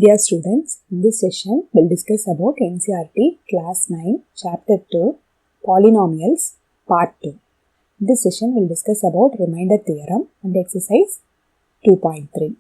Dear students, in this session we'll discuss about ncert class 9 chapter 2 Polynomials part 2. In this session we'll discuss about remainder theorem and exercise 2.3.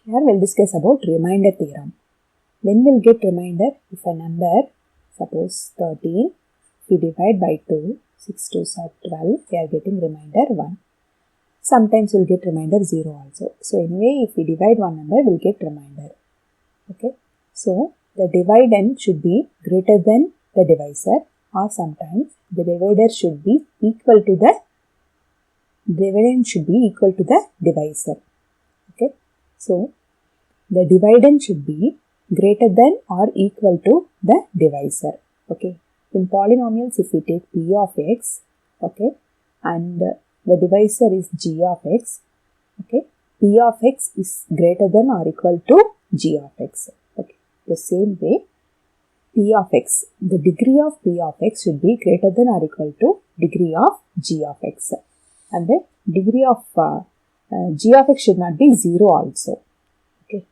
Here we'll discuss about remainder theorem. When we'll get remainder if a number, suppose 13, we divide by 2, 6 2s are 12, we are getting remainder 1. Sometimes we'll get remainder 0 also. So anyway, if we divide one number, we'll get remainder. Okay. So the dividend should be greater than the divisor, or sometimes the divider should be equal to the divisor. Okay. So the dividend should be greater than or equal to the divisor. Okay. In polynomials, if we take p of x, okay, and the divisor is g of x, okay, p of x is greater than or equal to g of x. Okay, the same way, p of x, the degree of p of x should be greater than or equal to degree of g of x, and the degree of g of x should not be 0 also. Okay,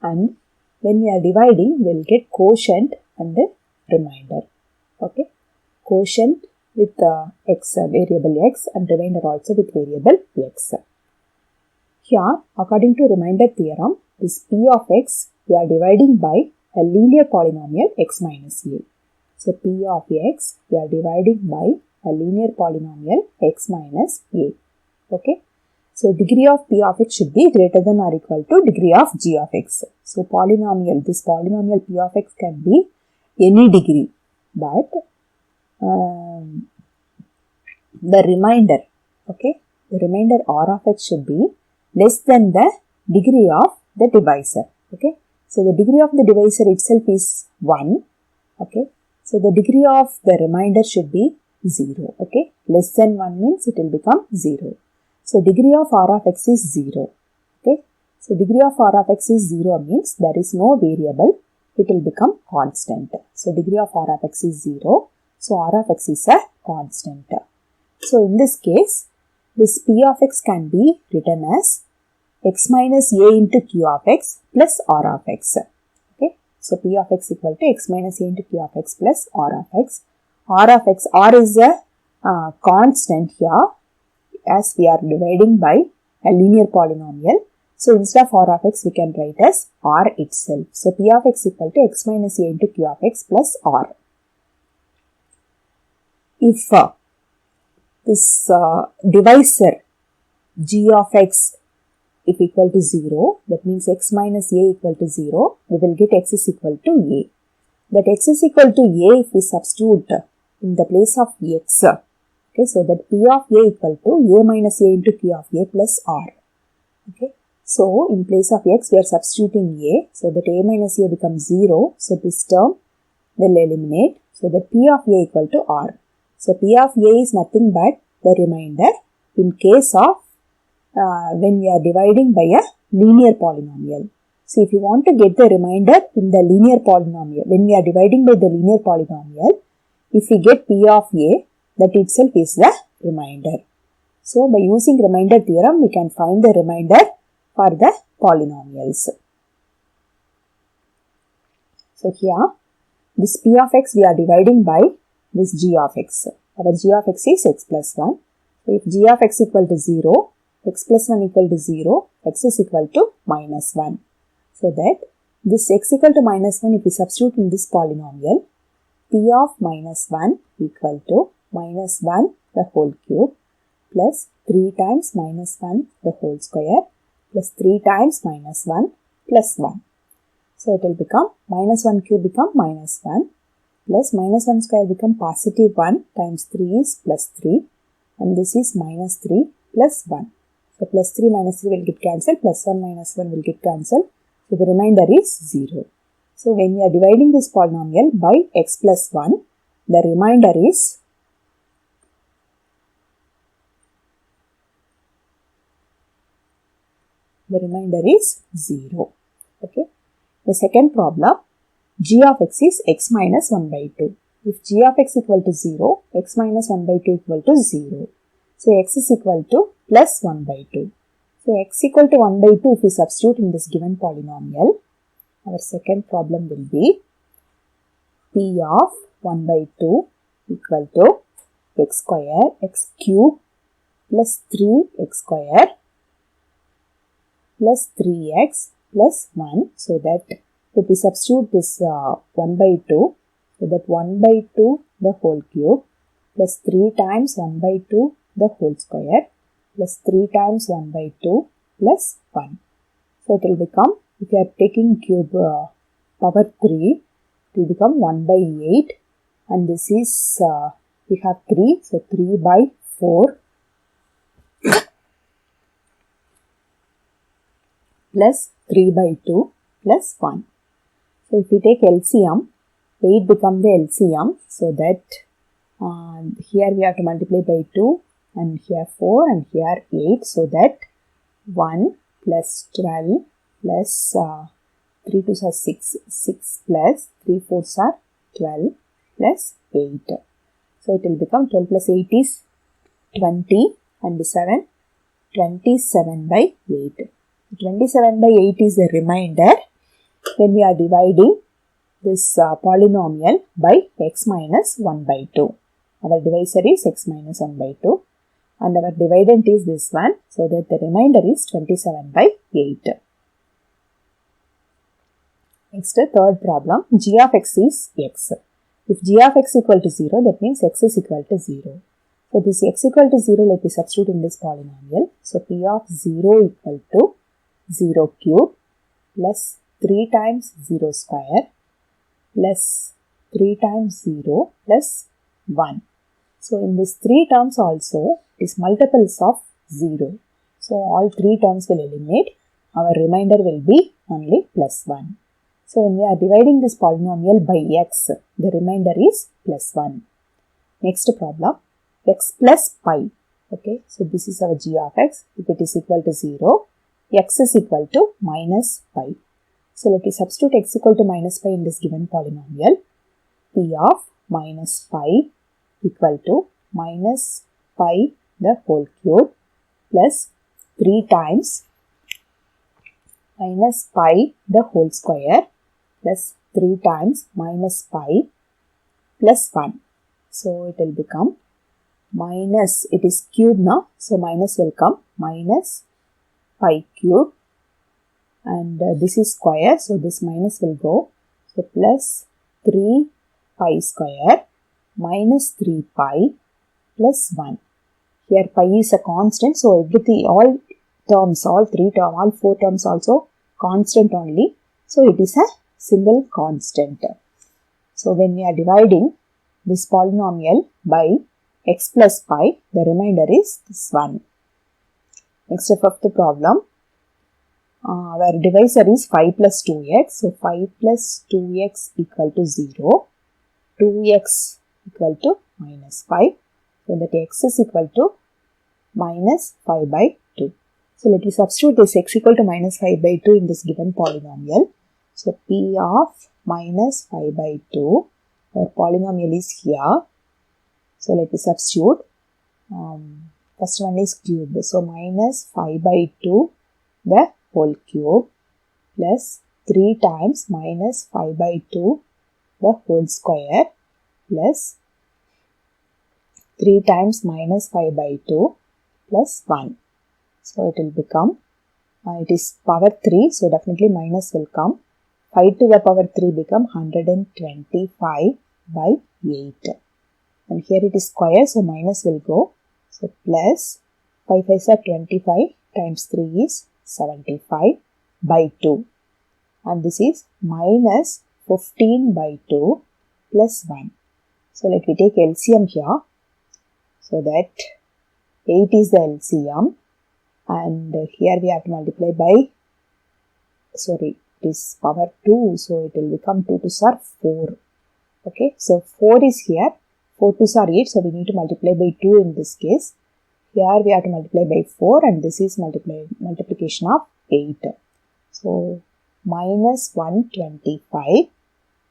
and when we are dividing, we will get quotient and the remainder. Okay, quotient with x, variable x, and remainder also with variable x. Here, according to remainder theorem, this p of x we are dividing by a linear polynomial x minus a. So p of x we are dividing by a linear polynomial x minus a. Okay, so degree of p of x should be greater than or equal to degree of g of x. So polynomial, this polynomial p of x can be any degree, but the remainder, okay, the remainder r of x should be less than the degree of the divisor. Okay, so the degree of the divisor itself is 1. Okay, so the degree of the remainder should be 0. Okay, less than 1 means it will become 0. So degree of r of x is 0. Okay, so degree of r of x is 0 means there is no variable, it will become constant. So degree of r of x is 0. So r of x is a constant. So in this case, this p of x can be written as x minus a into q of x plus r of x. Okay, so p of x equal to x minus a into q of x plus r of x. R is a constant here as we are dividing by a linear polynomial. So instead of r of x, we can write as r itself. So p of x equal to x minus a into q of x plus r. If this divisor g of x if equal to 0, that means x minus a equal to 0, we will get x is equal to a. That x is equal to a if we substitute in the place of x. Okay, so that p of a equal to a minus a into q of a plus r. Okay, so in place of x we are substituting a, so that a minus a becomes 0. So this term will eliminate. So that p of a equal to r. So p of a is nothing but the remainder in case of when we are dividing by a linear polynomial. So if you want to get the remainder in the linear polynomial, when we are dividing by the linear polynomial, if we get p of a, that itself is the remainder. So by using remainder theorem, we can find the remainder for the polynomials. So here, this p of x we are dividing by this g of x. Our g of x is x plus 1. So if g of x equal to 0, x plus 1 equal to 0, x is equal to minus 1. So that this x equal to minus 1, if we substitute in this polynomial, p of minus 1 equal to minus 1 the whole cube plus 3 times minus 1 the whole square plus 3 times minus 1 plus 1. So it will become minus 1 cube become minus 1 plus minus 1 square become positive 1 times 3 is plus 3, and this is minus 3 plus 1. So plus 3 minus 3 will get cancelled, plus 1 minus 1 will get cancelled. So the remainder is 0. So when we are dividing this polynomial by x plus 1, the remainder is the 0. Okay. The second problem, g of x is x minus 1 by 2. If g of x equal to 0, x minus 1 by 2 equal to 0. So x is equal to plus 1 by 2. So x equal to 1 by 2, if we substitute in this given polynomial, our second problem will be p of 1 by 2 equal to x square, x cube plus 3x square plus 3x plus 1. So that if we substitute this 1 by 2, so that 1 by 2 the whole cube plus 3 times 1 by 2 the whole square plus 3 times 1 by 2 plus 1. So it will become, if you are taking cube power 3, it will become 1 by 8, and this is, we have 3, so 3 by 4 plus 3 by 2 plus 1. So if we take LCM, 8 become the LCM, so that here we have to multiply by 2 and here 4 and here 8, so that 1 plus 12 plus 3 2s are 6, 6 plus 3 4s are 12 plus 8. So it will become 12 plus 8 is 20 and 7, 27 by 8. 27 by 8 is the remainder when we are dividing this polynomial by x minus 1 by 2. Our divisor is x minus 1 by 2 and our dividend is this one, so that the remainder is 27 by 8. Next, third problem, g of x is x. If g of x equal to 0, that means x is equal to 0. So this x equal to 0, let me substitute in this polynomial. So p of 0 equal to 0 cube plus 3 times 0 square plus 3 times 0 plus 1. So in these 3 terms also, it is multiples of 0. So all 3 terms will eliminate. Our remainder will be only plus 1. So when we are dividing this polynomial by x, the remainder is plus 1. Next problem, x plus pi. Okay, so this is our g of x. If it is equal to 0, x is equal to minus pi. So let us substitute x equal to minus pi in this given polynomial. P of minus pi equal to minus pi the whole cube plus 3 times minus pi the whole square plus 3 times minus pi plus 1. So it will become minus, it is cube now, so minus will come, minus pi cube, and this is square, so this minus will go, so plus 3 pi square minus 3 pi plus 1. Here pi is a constant, so everything, all terms, all 4 terms also constant only, so it is a single constant. So when we are dividing this polynomial by x plus pi, the remainder is this one. Next, fifth problem. Our divisor is 5 plus 2x. So 5 plus 2x equal to 0. 2x equal to minus 5. So that x is equal to minus 5 by 2. So let me substitute this x equal to minus 5 by 2 in this given polynomial. So p of minus 5 by 2, our polynomial is here. So let me substitute. First one is cube. So minus 5 by 2 the whole cube plus 3 times minus 5 by 2 the whole square plus 3 times minus 5 by 2 plus 1. So it will become, it is power 3, so definitely minus will come. 5 to the power 3 become 125 by 8. And here it is square, so minus will go. So plus 5 5s are 25 times 3 is 75 by 2. And this is minus 15 by 2 plus 1. So let me take LCM here. So that 8 is the LCM. And here we have to multiply by, sorry, it is power 2. So it will become 2 2s are 4. Okay, so 4 is here. 4 2s are 8. So we need to multiply by 2 in this case. Here we have to multiply by 4 and this is multiplication of 8. So minus 125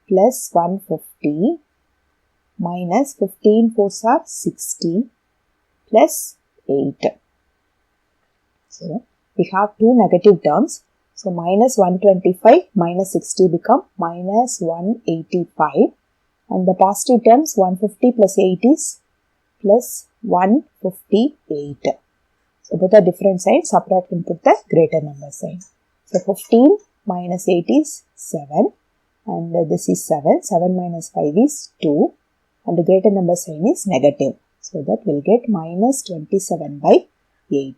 plus 150 minus 15 4s are 60 plus 8. So we have two negative terms. So minus 125 minus 60 become minus 185. And the positive terms 150 plus 8 is plus 158. So both are different signs. Subtract and put the greater number sign. So 15 minus 8 is 7. And this is 7. 7 minus 5 is 2. And the greater number sign is negative. So that we'll get minus 27 by 8.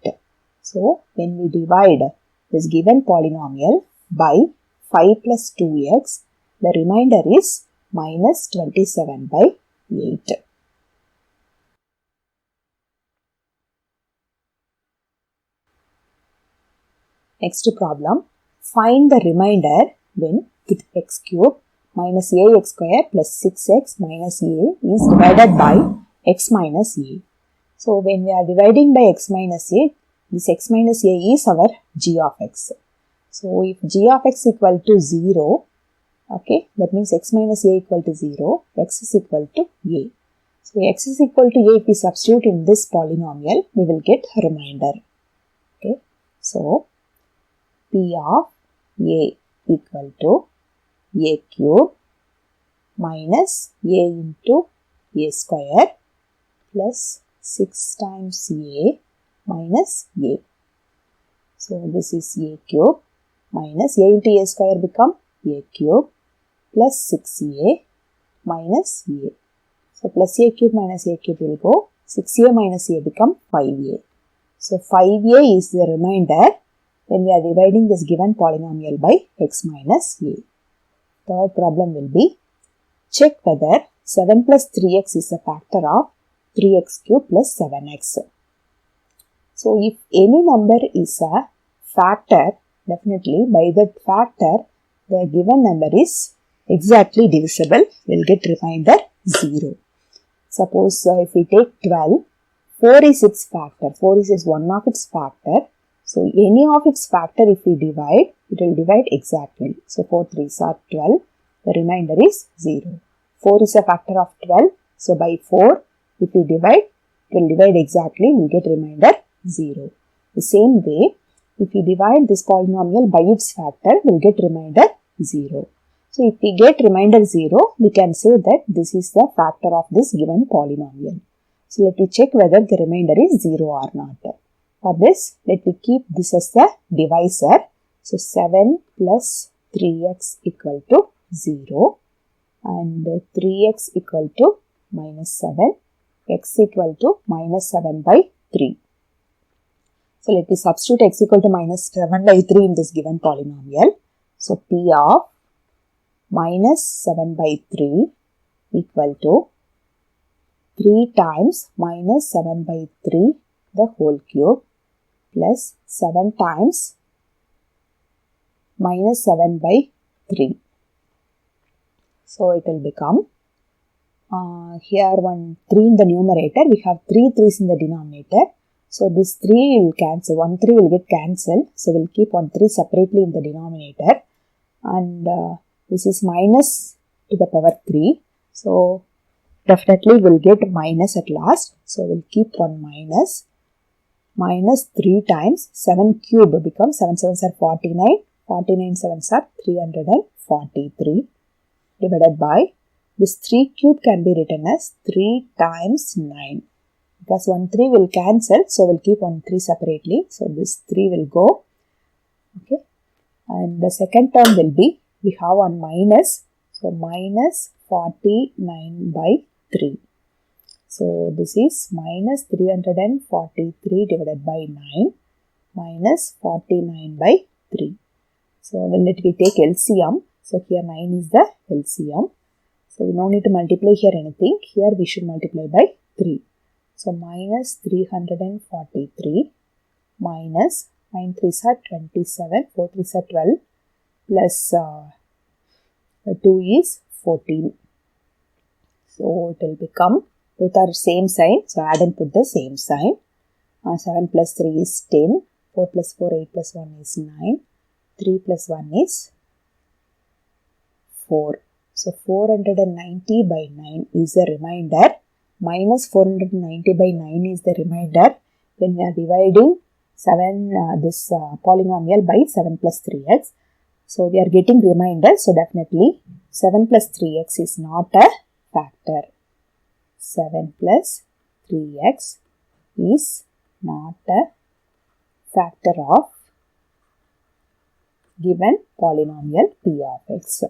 So when we divide this given polynomial by 5 plus 2x, the remainder is minus 27 by 8. Next problem, find the remainder when with x cube minus ax square plus 6x minus a is divided by x minus a. So when we are dividing by x minus a, this x minus a is our g of x. So if g of x equal to 0, okay, that means x minus a equal to 0, x is equal to a. So x is equal to a, if we substitute in this polynomial, we will get a remainder. Okay, so p of a equal to a cube minus a into a square plus 6 times a minus a. So this is a cube minus a into a square become a cube plus 6a minus a. So plus a cube minus a cube will go, 6a minus a become 5a. So 5a is the remainder when we are dividing this given polynomial by x minus a. Third problem will be, check whether 7 plus 3x is a factor of 3x cube plus 7x. So if any number is a factor, definitely by that factor, the given number is exactly divisible. We'll get remainder 0. Suppose if we take 12, 4 is its factor. 4 is one of its factor. So any of its factor if we divide, it will divide exactly. So 4 3s are 12. The remainder is 0. 4 is a factor of 12. So by 4, if we divide, it will divide exactly. We will get remainder 0. The same way, if we divide this polynomial by its factor, we will get remainder 0. So if we get remainder 0, we can say that this is the factor of this given polynomial. So let me check whether the remainder is 0 or not. For this, let me keep this as the divisor. So 7 plus 3x equal to 0 and 3x equal to minus 7, x equal to minus 7 by 3. So let me substitute x equal to minus 7 by 3 in this given polynomial. So p of minus 7 by 3 equal to 3 times minus 7 by 3 the whole cube plus 7 times minus 7 by 3. So it will become, here 1 3 in the numerator, we have 3 3's in the denominator. So this 3 will cancel, 1 3 will get cancelled. So we'll keep 1 3 separately in the denominator. And this is minus to the power 3. So definitely we'll get minus at last. So we'll keep 1 minus. Minus 3 times 7 cube becomes 7 7s are 49. 49 7s are 343 divided by this 3 cube can be written as 3 times 9. Because 1 3 will cancel, so we'll keep 1 3 separately. So this 3 will go. Okay. And the second term will be, we have one minus. So minus 49 by 3. So this is minus 343 divided by 9 minus 49 by 3. So let me take LCM. So here 9 is the LCM. So we don't need to multiply here anything. Here we should multiply by 3. So minus 343 minus 9 3s are 27, 4 3s are 12 plus 2 is 14. So it will become, both are same sign. So add and put the same sign. 7 plus 3 is 10, 4 plus 4, 8 plus 1 is 9, 3 plus 1 is 4. So 490 by 9 is the remainder, minus 490 by 9 is the remainder when we are dividing this polynomial by 7 plus 3x. So we are getting remainder, so definitely 7 plus 3x is not a factor. 7 plus 3x is not a factor of given polynomial p of x.